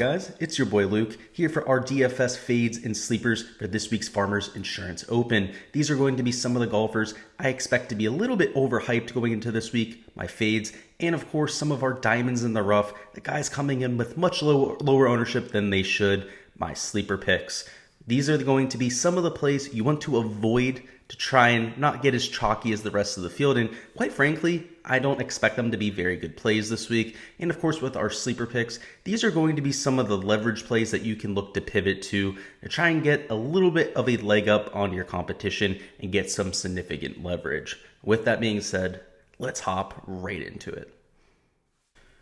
guys, it's your boy Luke here for our DFS fades and sleepers for this week's Farmers Insurance Open. These are going to be some of the golfers I expect to be a little bit overhyped going into this week, my fades, and of course some of our diamonds in the rough, the guys coming in with much lower ownership than they should, my sleeper picks. These are going to be some of the plays you want to avoid to try and not get as chalky as the rest of the field. And quite frankly, I don't expect them to be very good plays this week. And of course, with our sleeper picks, these are going to be some of the leverage plays that you can look to pivot to try and get a little bit of a leg up on your competition and get some significant leverage. With that being said, let's hop right into it.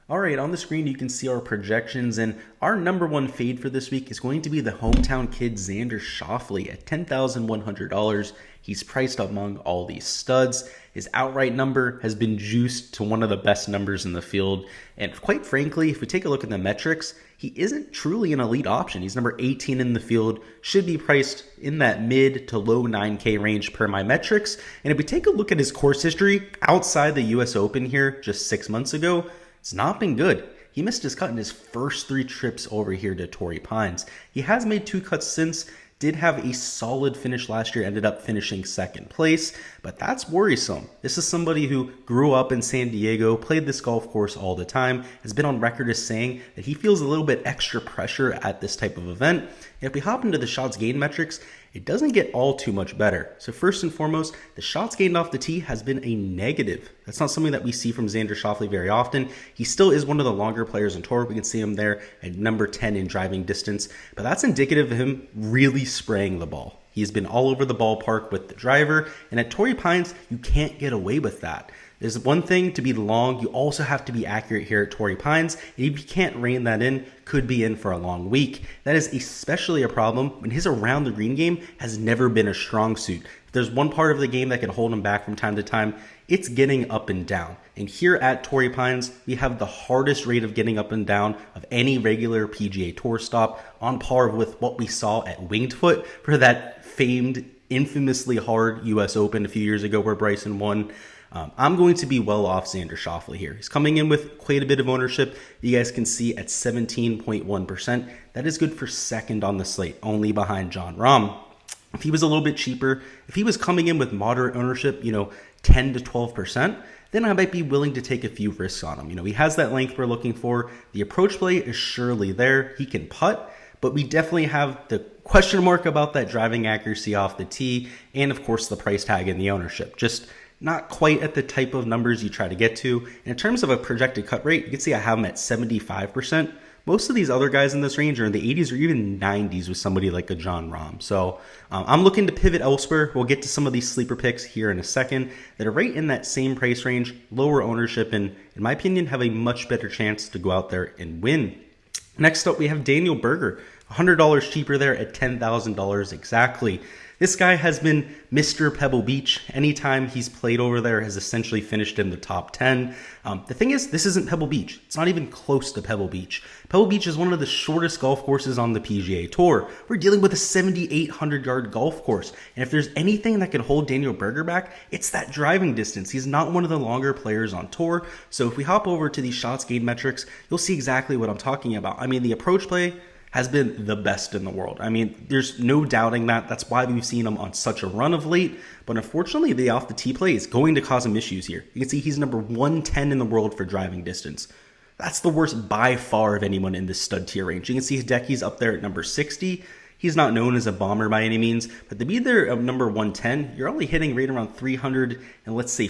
All right, on the screen, you can see our projections, and our number one fade for this week is going to be the hometown kid Xander Schauffele at $10,100. He's priced among all these studs. His outright number has been juiced to one of the best numbers in the field. And quite frankly, if we take a look at the metrics, he isn't truly an elite option. He's number 18 in the field, should be priced in that mid to low 9K range per my metrics. And if we take a look at his course history outside the US Open here just 6 months ago, it's not been good. He missed his cut in his first 3 trips over here to Torrey Pines. He has made 2 cuts since, did have a solid finish last year, ended up finishing second place, but that's worrisome. This is somebody who grew up in San Diego, played this golf course all the time, has been on record as saying that he feels a little bit extra pressure at this type of event. And if we hop into the shots gained metrics, it doesn't get all too much better. So first and foremost, the shots gained off the tee has been a negative. That's not something that we see from Xander Schauffele very often. He still is one of the longer players on tour. We can see him there at number 10 in driving distance, but that's indicative of him really spraying the ball. He's been all over the ballpark with the driver, and at Torrey Pines, you can't get away with that. There's one thing to be long, you also have to be accurate here at Torrey Pines, and if you can't rein that in, could be in for a long week. That is especially a problem when his around the green game has never been a strong suit. If there's one part of the game that can hold him back from time to time, it's getting up and down. And here at Torrey Pines, we have the hardest rate of getting up and down of any regular PGA Tour stop, on par with what we saw at Winged Foot for that famed, infamously hard US Open a few years ago where Bryson won. I'm going to be well off Xander Schauffele here. He's coming in with quite a bit of ownership. You guys can see at 17.1%. That is good for second on the slate, only behind Jon Rahm. If he was a little bit cheaper, if he was coming in with moderate ownership, 10 to 12%, then I might be willing to take a few risks on him. He has that length we're looking for. The approach play is surely there. He can putt, but we definitely have the question mark about that driving accuracy off the tee, and of course the price tag and the ownership. Just not quite at the type of numbers you try to get to. And in terms of a projected cut rate, you can see I have him at 75%. Most of these other guys in this range are in the 80s or even 90s with somebody like a Jon Rahm. So I'm looking to pivot elsewhere. We'll get to some of these sleeper picks here in a second that are right in that same price range, lower ownership, and in my opinion, have a much better chance to go out there and win. Next up, we have Daniel Berger, $100 cheaper there at $10,000 exactly. This guy has been Mr. Pebble Beach. Anytime he's played over there has essentially finished in the top 10. The thing is, this isn't Pebble Beach. It's not even close to Pebble Beach. Pebble Beach is one of the shortest golf courses on the PGA Tour. We're dealing with a 7,800-yard golf course. And if there's anything that can hold Daniel Berger back, it's that driving distance. He's not one of the longer players on tour. So if we hop over to these shots gained metrics, you'll see exactly what I'm talking about. The approach play has been the best in the world. There's no doubting that. That's why we've seen him on such a run of late. But unfortunately, the off the tee play is going to cause him issues here. You can see he's number 110 in the world for driving distance. That's the worst by far of anyone in this stud tier range. You can see Hideki's up there at number 60. He's not known as a bomber by any means, but to be there at number 110, you're only hitting right around 300 and let's say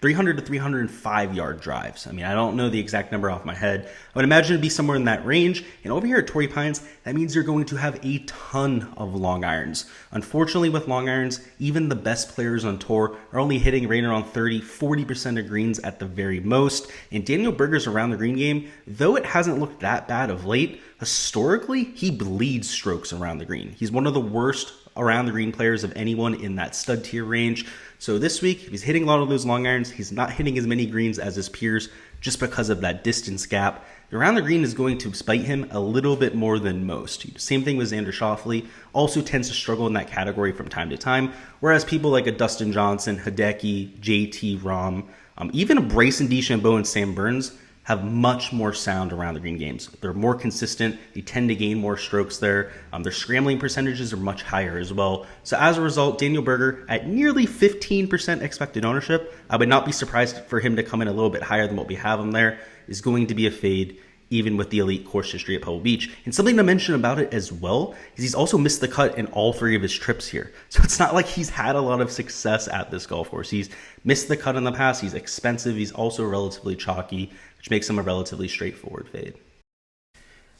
300 to 305 yard drives. I don't know the exact number off my head. I would imagine it'd be somewhere in that range. And over here at Torrey Pines, that means you're going to have a ton of long irons. Unfortunately, with long irons, even the best players on tour are only hitting right around 30-40% of greens at the very most. And Daniel Berger's around the green game, though it hasn't looked that bad of late, historically, he bleeds strokes around the green. He's one of the worst around the green players of anyone in that stud tier range. So this week, if he's hitting a lot of those long irons, he's not hitting as many greens as his peers just because of that distance gap. Around the green is going to spite him a little bit more than most. Same thing with Xander Schauffele, also tends to struggle in that category from time to time, whereas people like a Dustin Johnson, Hideki, JT Rahm, even a Bryson D Shimbo and Sam Burns, have much more sound around the green games. They're more consistent. They tend to gain more strokes there. Their scrambling percentages are much higher as well. So as a result, Daniel Berger at nearly 15% expected ownership, I would not be surprised for him to come in a little bit higher than what we have him there, is going to be a fade even with the elite course history at Pebble Beach. And something to mention about it as well is he's also missed the cut in all 3 of his trips here. So it's not like he's had a lot of success at this golf course. He's missed the cut in the past. He's expensive. He's also relatively chalky, which makes him a relatively straightforward fade.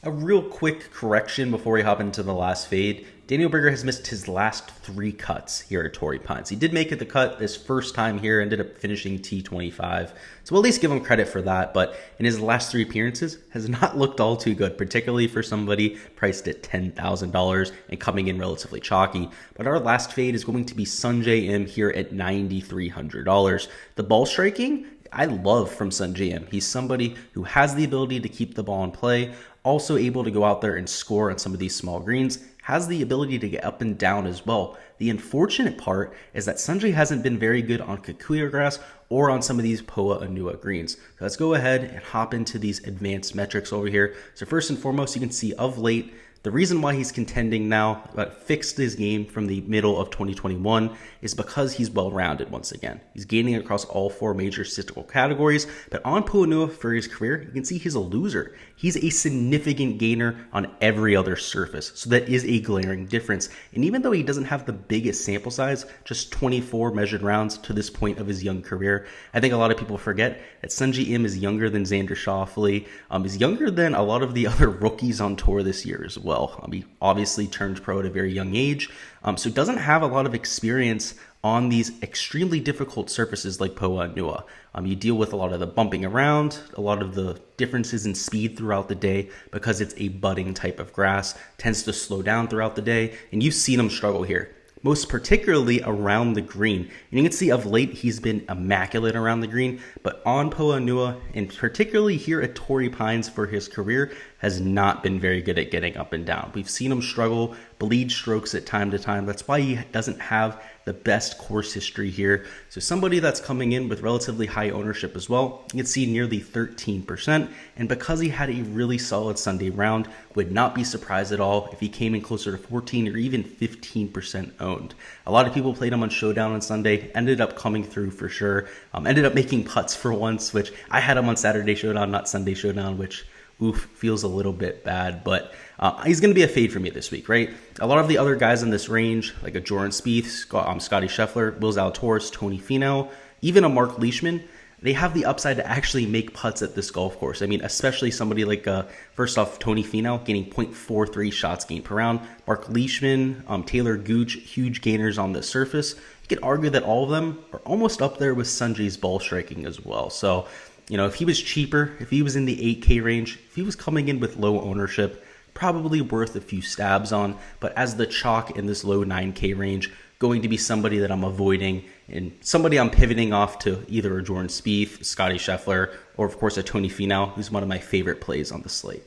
A real quick correction before we hop into the last fade. Daniel Berger has missed his last 3 cuts here at Torrey Pines. He did make it the cut this first time here, ended up finishing T25. So we'll at least give him credit for that, but in his last 3 appearances has not looked all too good, particularly for somebody priced at $10,000 and coming in relatively chalky. But our last fade is going to be Sungjae Im here at $9,300. The ball striking, I love from Sungjae Im. He's somebody who has the ability to keep the ball in play, also able to go out there and score on some of these small greens, has the ability to get up and down as well. The unfortunate part is that Sungjae hasn't been very good on Kikuyu grass or on some of these Poa Anua greens. So let's go ahead and hop into these advanced metrics over here. So first and foremost, you can see of late, the reason why he's contending now, but fixed his game from the middle of 2021, is because he's well-rounded once again. He's gaining across all 4 major statistical categories, but on Poa Anua for his career, you can see he's a loser. He's a significant gainer on every other surface, so that is a glaring difference. And even though he doesn't have the biggest sample size, just 24 measured rounds to this point of his young career, I think a lot of people forget that Sungjae Im is younger than Xander Schauffele, is younger than a lot of the other rookies on tour this year as well. He obviously turned pro at a very young age, so doesn't have a lot of experience on these extremely difficult surfaces like Poa Anua. You deal with a lot of the bumping around, a lot of the differences in speed throughout the day because it's a budding type of grass, tends to slow down throughout the day, and you've seen him struggle here, most particularly around the green. And you can see of late he's been immaculate around the green, but on Poa Anua, and particularly here at Torrey Pines for his career, has not been very good at getting up and down. We've seen him struggle, bleed strokes at time to time. That's why he doesn't have the best course history here. So somebody that's coming in with relatively high ownership as well, you can see nearly 13%. And because he had a really solid Sunday round, would not be surprised at all if he came in closer to 14 or even 15% owned. A lot of people played him on Showdown on Sunday, ended up coming through for sure. Ended up making putts for once, which I had him on Saturday Showdown, not Sunday Showdown, which feels a little bit bad, but he's going to be a fade for me this week, right? A lot of the other guys in this range, like a Jordan Spieth, Scotty Scheffler, Will Zalatoris, Tony Finau, even a Mark Leishman, they have the upside to actually make putts at this golf course. I mean, especially somebody like, first off, Tony Finau getting 0.43 shots gained per round. Mark Leishman, Taylor Gooch, huge gainers on this surface. You could argue that all of them are almost up there with Sungjae's ball striking as well. So, if he was cheaper, if he was in the 8K range, if he was coming in with low ownership, probably worth a few stabs on. But as the chalk in this low 9K range, going to be somebody that I'm avoiding and somebody I'm pivoting off to either a Jordan Spieth, Scotty Scheffler, or of course a Tony Finau, who's one of my favorite plays on the slate.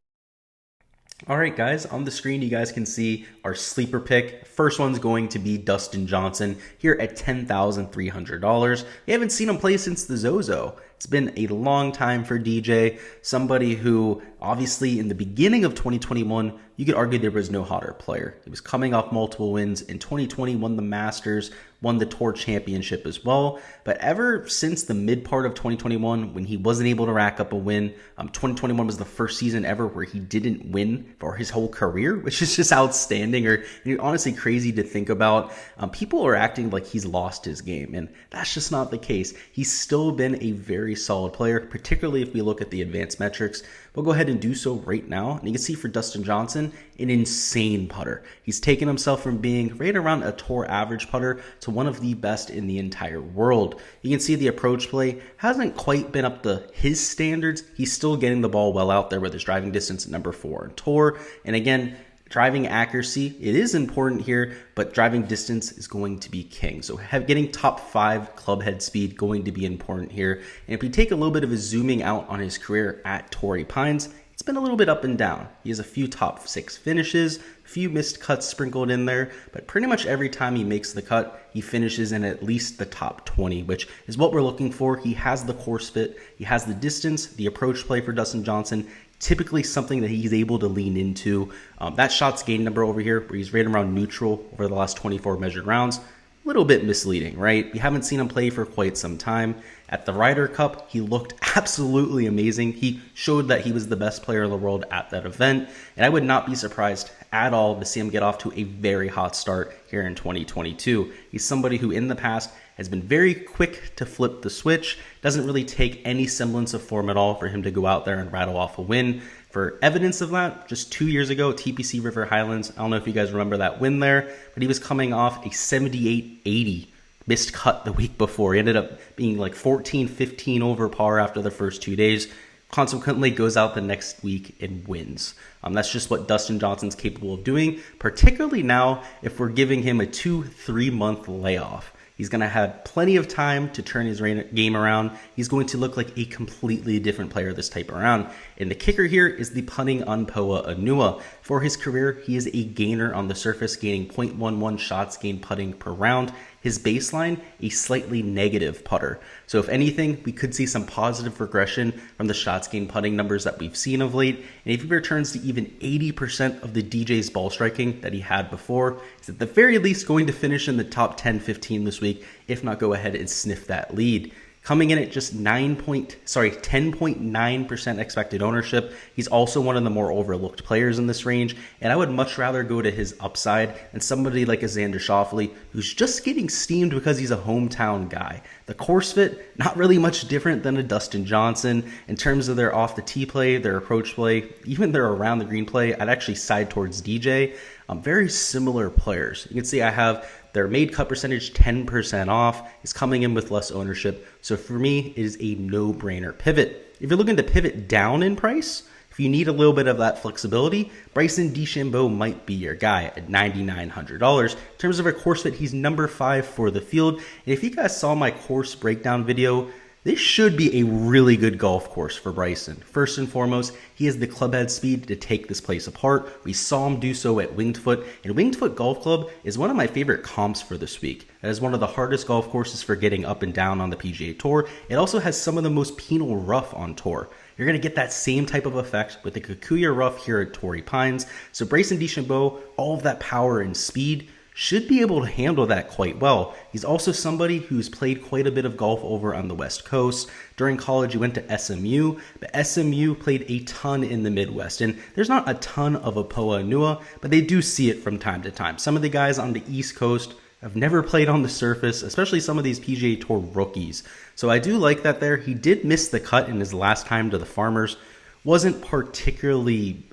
All right, guys, on the screen, you guys can see our sleeper pick. First one's going to be Dustin Johnson here at $10,300. We haven't seen him play since the Zozo. It's been a long time for DJ, somebody who obviously in the beginning of 2021, you could argue there was no hotter player. He was coming off multiple wins. In 2020, won the Masters, won the Tour Championship as well. But ever since the mid part of 2021, when he wasn't able to rack up a win, 2021 was the first season ever where he didn't win for his whole career, which is just outstanding or honestly crazy to think about. People are acting like he's lost his game, and that's just not the case. He's still been a very solid player, particularly if we look at the advanced metrics. We'll go ahead and do so right now. And you can see for Dustin Johnson, an insane putter. He's taken himself from being right around a tour average putter to one of the best in the entire world. You can see the approach play hasn't quite been up to his standards. He's still getting the ball well out there with his driving distance at number 4 in tour. And again, driving accuracy, it is important here, but driving distance is going to be king. So getting top 5 club head speed going to be important here. And if we take a little bit of a zooming out on his career at Torrey Pines, it's been a little bit up and down. He has a few top 6 finishes, a few missed cuts sprinkled in there, but pretty much every time he makes the cut, he finishes in at least the top 20, which is what we're looking for. He has the course fit, he has the distance, the approach play for Dustin Johnson, typically something that he's able to lean into. That shots gained number over here, where he's right around neutral over the last 24 measured rounds, a little bit misleading, right? We haven't seen him play for quite some time. At the Ryder Cup, he looked absolutely amazing. He showed that he was the best player in the world at that event, and I would not be surprised at all to see him get off to a very hot start here in 2022. He's somebody who in the past has been very quick to flip the switch. Doesn't really take any semblance of form at all for him to go out there and rattle off a win. For evidence of that, just 2 years ago, TPC River Highlands, I don't know if you guys remember that win there, but he was coming off a 78-80 missed cut the week before. He ended up being like 14-15 over par after the first 2 days. Consequently, goes out the next week and wins. That's just what Dustin Johnson's capable of doing, particularly now if we're giving him a 2-3 month layoff. He's going to have plenty of time to turn his game around. He's going to look like a completely different player this type around. And the kicker here is the putting on Poa Anua. For his career, he is a gainer on the surface, gaining 0.11 shots gained putting per round. His baseline, a slightly negative putter. So if anything, we could see some positive regression from the shots gained putting numbers that we've seen of late. And if he returns to even 80% of the DJ's ball striking that he had before, he's at the very least going to finish in the top 10-15 this week, if not go ahead and sniff that lead. Coming in at just 10.9% expected ownership. He's also one of the more overlooked players in this range, and I would much rather go to his upside than somebody like a Xander Schauffele, who's just getting steamed because he's a hometown guy. The course fit, not really much different than a Dustin Johnson. In terms of their off the tee play, their approach play, even their around the green play, I'd actually side towards DJ. Very similar players. You can see I have their made cut percentage 10% off. Is coming in with less ownership. So for me, it is a no-brainer pivot. If you're looking to pivot down in price, if you need a little bit of that flexibility, Bryson D Shimbo might be your guy at $9,900. In terms of a course fit, he's number 5 for the field. And if you guys saw my course breakdown video, this should be a really good golf course for Bryson. First and foremost, he has the clubhead speed to take this place apart. We saw him do so at Winged Foot, and Winged Foot Golf Club is one of my favorite comps for this week. That is one of the hardest golf courses for getting up and down on the PGA Tour. It also has some of the most penal rough on tour. You're going to get that same type of effect with the Kikuyu rough here at Torrey Pines. So Bryson DeChambeau, all of that power and speed, should be able to handle that quite well. He's also somebody who's played quite a bit of golf over on the West Coast. During college, he went to SMU, but SMU played a ton in the Midwest. And there's not a ton of a Poa Anua, but they do see it from time to time. Some of the guys on the East Coast have never played on the surface, especially some of these PGA Tour rookies. So I do like that there. He did miss the cut in his last time to the Farmers. Wasn't particularly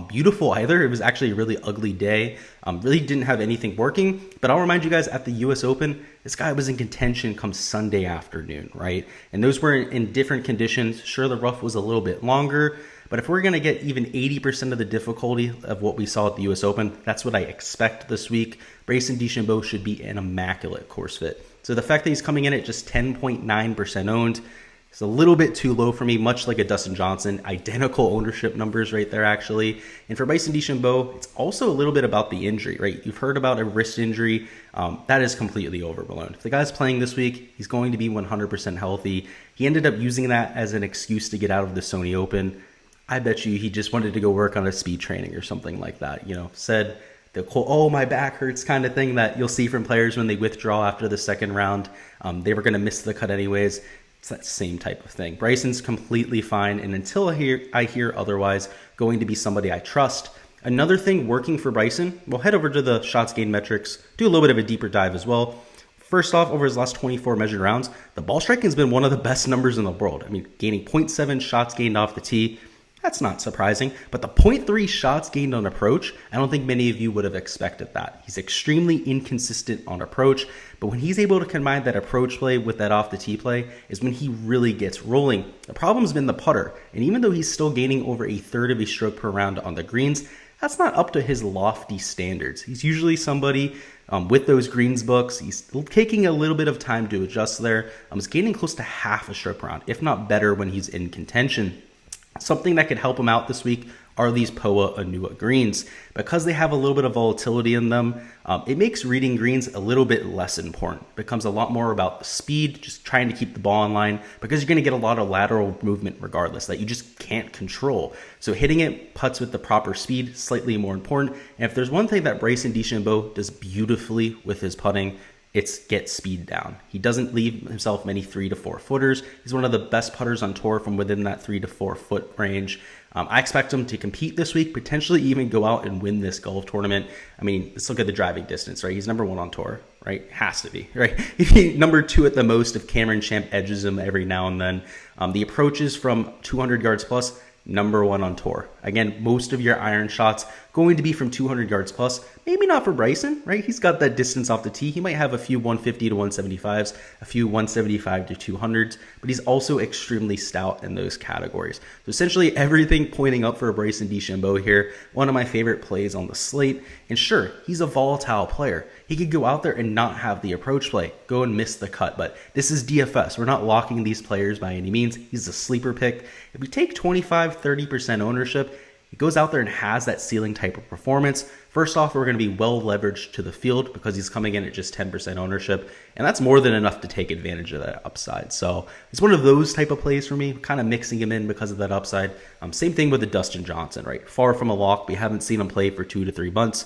beautiful either. It was actually a really ugly day. Really didn't have anything working. But I'll remind you guys, at the US Open, this guy was in contention come Sunday afternoon, right? And those were in different conditions. Sure, the rough was a little bit longer, but if we're going to get even 80% of the difficulty of what we saw at the US Open, that's what I expect this week. Bryson DeChambeau should be an immaculate course fit. So the fact that he's coming in at just 10.9% owned, it's a little bit too low for me, much like a Dustin Johnson. Identical ownership numbers right there, actually. And for Bryson DeChambeau, it's also a little bit about the injury, right? You've heard about a wrist injury. That is completely overblown. If the guy's playing this week, he's going to be 100% healthy. He ended up using that as an excuse to get out of the Sony Open. I bet you he just wanted to go work on a speed training or something like that. You know, said the "oh, my back hurts" kind of thing that you'll see from players when they withdraw after the second round. They were going to miss the cut anyways. It's that same type of thing. Bryson's completely fine, and until I hear otherwise, going to be somebody I trust. Another thing working for Bryson, we'll head over to the shots gained metrics, do a little bit of a deeper dive as well. First off, over his last 24 measured rounds, the ball striking has been one of the best numbers in the world. I mean, gaining 0.7 shots gained off the tee, that's not surprising, but the 0.3 shots gained on approach, I don't think many of you would have expected that. He's extremely inconsistent on approach, but when he's able to combine that approach play with that off the tee play is when he really gets rolling. The problem's been the putter, and even though he's still gaining over a third of a stroke per round on the greens, that's not up to his lofty standards. He's usually somebody with those greens books. He's taking a little bit of time to adjust there. He's gaining close to half a stroke per round, if not better when he's in contention. Something that could help him out this week are these Poa Anua greens. Because they have a little bit of volatility in them, it makes reading greens a little bit less important. It becomes a lot more about the speed, just trying to keep the ball in line, because you're going to get a lot of lateral movement regardless that you just can't control. So hitting it putts with the proper speed, slightly more important. And if there's one thing that Bryson D Shimbo does beautifully with his putting, it's get speed down. He doesn't leave himself many 3 to 4 footers. He's one of the best putters on tour from within that 3 to 4 foot range. I expect him to compete this week, potentially even go out and win this golf tournament. I mean, let's look at the driving distance, right? He's number 1 on tour, right? Has to be, right? Number 2 at the most if Cameron Champ edges him every now and then. The approaches from 200 yards plus, number 1 on tour. Again, most of your iron shots going to be from 200 yards plus. Maybe not for Bryson, right? He's got that distance off the tee. He might have a few 150 to 175s, a few 175 to 200s, but he's also extremely stout in those categories. So essentially everything pointing up for Bryson D Shimbo here. One of my favorite plays on the slate. And sure, he's a volatile player. He could go out there and not have the approach play, go and miss the cut, but this is DFS. We're not locking these players by any means. He's a sleeper pick. If we take 25, 30% ownership, he goes out there and has that ceiling type of performance. First off, we're going to be well leveraged to the field because he's coming in at just 10% ownership, and that's more than enough to take advantage of that upside. So it's one of those type of plays for me, kind of mixing him in because of that upside. Same thing with the Dustin Johnson, right? Far from a lock. We haven't seen him play for 2 to 3 months.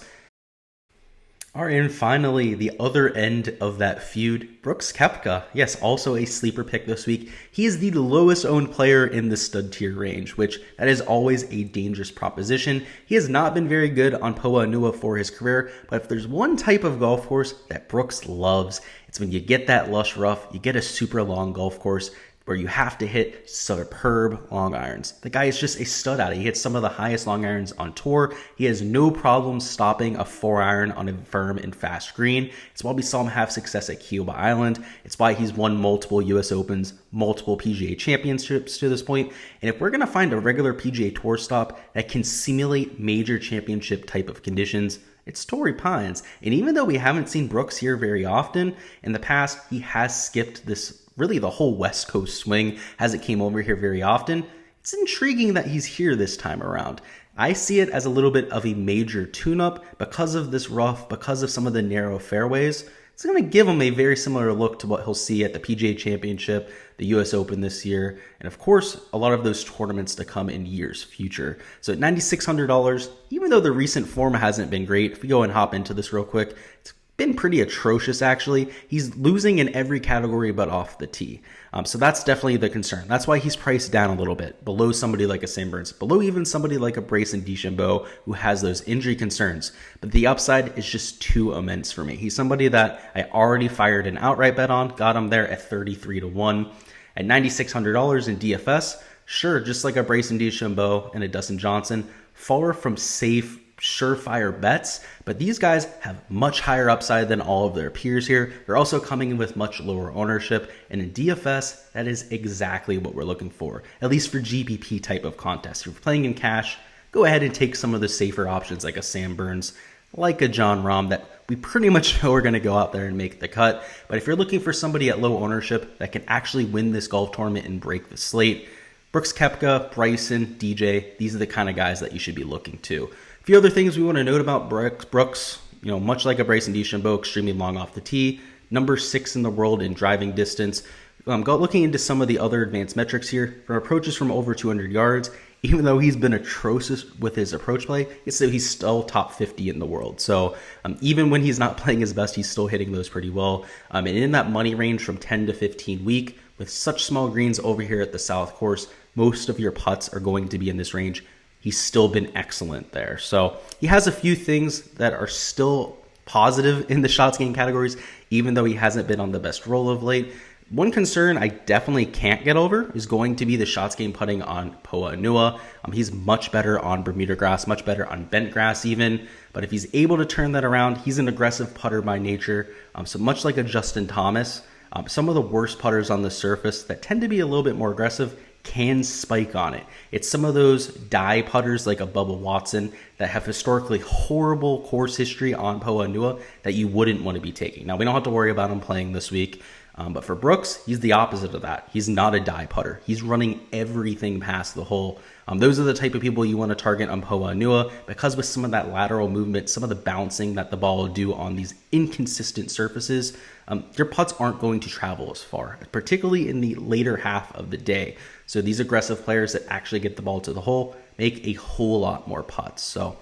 All right, and finally, the other end of that feud, Brooks Koepka. Yes, also a sleeper pick this week. He is the lowest owned player in the stud tier range, which that is always a dangerous proposition. He has not been very good on Poa Anua for his career, but if there's one type of golf course that Brooks loves, it's when you get that lush rough, you get a super long golf course where you have to hit superb long irons. The guy is just a stud at it. He hits some of the highest long irons on tour. He has no problem stopping a 4-iron on a firm and fast green. It's why we saw him have success at Cuba Island. It's why he's won multiple US Opens, multiple PGA championships to this point. And if we're going to find a regular PGA Tour stop that can simulate major championship type of conditions, it's Torrey Pines. And even though we haven't seen Brooks here very often, in the past, he has skipped this really the whole West Coast swing as it came over here very often. It's intriguing that he's here this time around. I see it as a little bit of a major tune-up because of this rough, because of some of the narrow fairways. It's going to give him a very similar look to what he'll see at the PGA Championship, the US Open this year, and of course, a lot of those tournaments to come in years future. So at $9,600, even though the recent form hasn't been great, if we go and hop into this real quick, it's been pretty atrocious actually. He's losing in every category but off the tee. So that's definitely the concern. That's why he's priced down a little bit, below somebody like a Sam Burns, below even somebody like a Bryson D Shimbo who has those injury concerns. But the upside is just too immense for me. He's somebody that I already fired an outright bet on, got him there at 33 to 1. At $9,600 in DFS, sure, just like a Bryson D Shimbo and a Dustin Johnson, far from safe, surefire bets, but these guys have much higher upside than all of their peers here. They're also coming in with much lower ownership, and in DFS, that is exactly what we're looking for, at least for GPP type of contests. If you're playing in cash, go ahead and take some of the safer options like a Sam Burns, like a John Rahm that we pretty much know are going to go out there and make the cut. But if you're looking for somebody at low ownership that can actually win this golf tournament and break the slate, Brooks Koepka, Bryson, DJ, these are the kind of guys that you should be looking to. A few other things we want to note about Brooks, much like a Bryson D Shimbo, extremely long off the tee, number 6 in the world in driving distance. Looking into some of the other advanced metrics here, for approaches from over 200 yards, even though he's been atrocious with his approach play, he's still top 50 in the world. So even when he's not playing his best, he's still hitting those pretty well. And in that money range from 10 to 15 week, with such small greens over here at the South Course, most of your putts are going to be in this range. He's still been excellent there. So he has a few things that are still positive in the shots gained categories, even though he hasn't been on the best roll of late. One concern I definitely can't get over is going to be the shots gained putting on Poa Anua. He's much better on Bermuda grass, much better on bent grass even. But if he's able to turn that around, he's an aggressive putter by nature. So much like a Justin Thomas, some of the worst putters on the surface that tend to be a little bit more aggressive can spike on it. It's some of those die putters like a Bubba Watson that have historically horrible course history on Poa Anua that you wouldn't want to be taking. Now, we don't have to worry about him playing this week. But for Brooks, he's the opposite of that. He's not a die putter. He's running everything past the hole. Those are the type of people you want to target on Poa Nua, because with some of that lateral movement, some of the bouncing that the ball will do on these inconsistent surfaces, your putts aren't going to travel as far, particularly in the later half of the day. So these aggressive players that actually get the ball to the hole make a whole lot more putts. So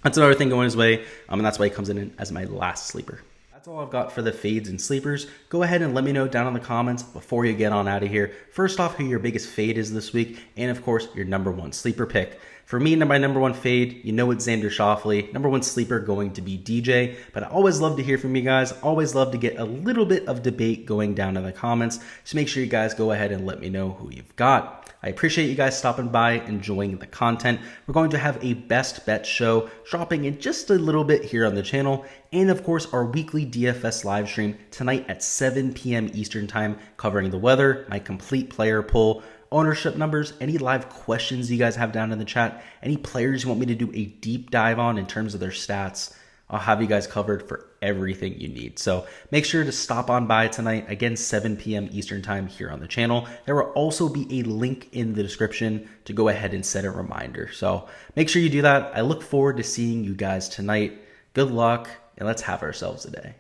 that's another thing going his way, and that's why he comes in as my last sleeper. That's all I've got for the fades and sleepers. Go ahead and let me know down in the comments before you get on out of here. First off, who your biggest fade is this week, and of course, your number one sleeper pick. For me, my number one fade, you know it's Xander Schauffele. Number one sleeper going to be DJ, but I always love to hear from you guys. Always love to get a little bit of debate going down in the comments. So make sure you guys go ahead and let me know who you've got. I appreciate you guys stopping by, enjoying the content. We're going to have a best bet show dropping in just a little bit here on the channel. And of course, our weekly DFS live stream tonight at 7 p.m. Eastern time, covering the weather, my complete player poll, ownership numbers, any live questions you guys have down in the chat, any players you want me to do a deep dive on in terms of their stats. I'll have you guys covered for everything you need. So make sure to stop on by tonight, again, 7 p.m. Eastern time here on the channel. There will also be a link in the description to go ahead and set a reminder. So make sure you do that. I look forward to seeing you guys tonight. Good luck, and let's have ourselves a day.